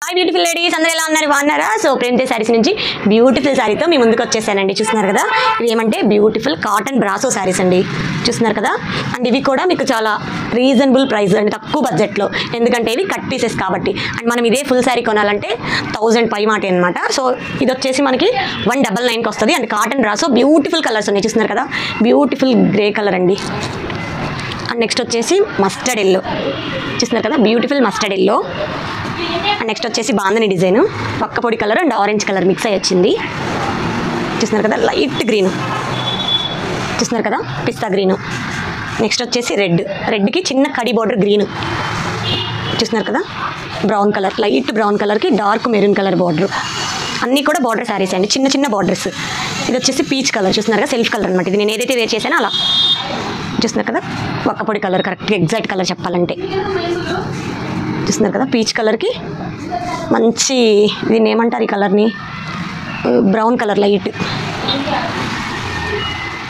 Hi beautiful ladies, అందరూ ఎలా ఉన్నారు? బాగున్నారా? సో ప్రేమ్తే సారీస్ నుంచి బ్యూటిఫుల్ సారీతో మీ ముందుకు వచ్చేసానండి. చూస్తున్నారు కదా, ఇవి ఏమంటే బ్యూటిఫుల్ కాటన్ బ్రాసో సారీస్ అండి. చూస్తున్నారు కదా, అండ్ ఇవి కూడా మీకు చాలా రీజనబుల్ ప్రైస్ అండి, తక్కువ బడ్జెట్లో. ఎందుకంటే ఇవి కట్ పీసెస్ కాబట్టి. అండ్ మనం ఇదే ఫుల్ సారీ కొనాలంటే 1000 పై మాట అనమాట. సో ఇది వచ్చేసి మనకి 199కి వస్తుంది. And cotton brasso beautiful colours ఉన్నాయి. చూస్తున్నారు కదా, బ్యూటిఫుల్ గ్రే కలర్ అండి. అండ్ నెక్స్ట్ వచ్చేసి మస్టర్డ్ ఎల్లో. చూస్తున్నారు కదా, beautiful mustard yellow. And next వచ్చేసి బాందని డిజైన్, పక్క పొడి colour and orange colour mix అయ్యి వచ్చింది. చూస్తున్నారు కదా, లైట్ గ్రీన్. చూస్తున్నారు కదా, పిస్తా గ్రీను. నెక్స్ట్ వచ్చేసి రెడ్కి చిన్న కడి బార్డర్ గ్రీన్. చూస్తున్నారు కదా, బ్రౌన్ కలర్, లైట్ బ్రౌన్ కలర్కి డార్క్ మెరూన్ కలర్ బార్డర్. అన్నీ కూడా బార్డర్ శారీస్ అండి, చిన్న చిన్న బార్డర్స్. ఇది వచ్చేసి పీచ్ కలర్. చూస్తున్నారు కదా, సెల్ఫ్ కలర్ అనమాట. ఇది నేను ఏదైతే వేర్ చేశానో అలా. చూస్తున్నారు కదా, పక్క పొడి కలర్, కరెక్ట్గా ఎగ్జాక్ట్ కలర్ చెప్పాలంటే. చూస్తున్నారు కదా, పీచ్ కలర్కి మంచి, దీన్ని ఏమంటారు ఈ కలర్ని, బ్రౌన్ కలర్ లైట్.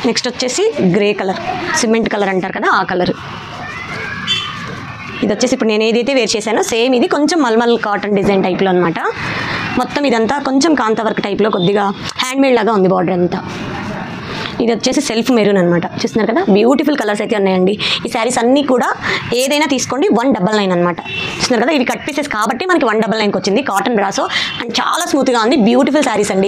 నెక్స్ట్ వచ్చేసి గ్రే కలర్, సిమెంట్ కలర్ అంటారు కదా ఆ కలర్. ఇది వచ్చేసి ఇప్పుడు నేను ఏదైతే వేర్ చేశానో సేమ్ ఇది కొంచెం మల్మల్ కాటన్ డిజైన్ టైప్లో అనమాట. మొత్తం ఇదంతా కొంచెం కాంతా వర్క్ టైప్లో, కొద్దిగా హ్యాండ్మేడ్ లాగా ఉంది బార్డర్ అంతా. ఇది వచ్చేసి సెల్ఫ్ మెరూన్ అనమాట. చూస్తున్నారు కదా, బ్యూటిఫుల్ కలర్స్ అయితే ఉన్నాయండి. ఈ శారీస్ అన్నీ కూడా ఏదైనా తీసుకోండి 199 అనమాట. చూస్తున్నారు కదా, ఇవి కట్ పీసెస్ కాబట్టి మనకి 199కి వచ్చింది. కాటన్ బ్రాసో అండ్ చాలా స్మూత్గా ఉంది. బ్యూటిఫుల్ శారీస్ అండి.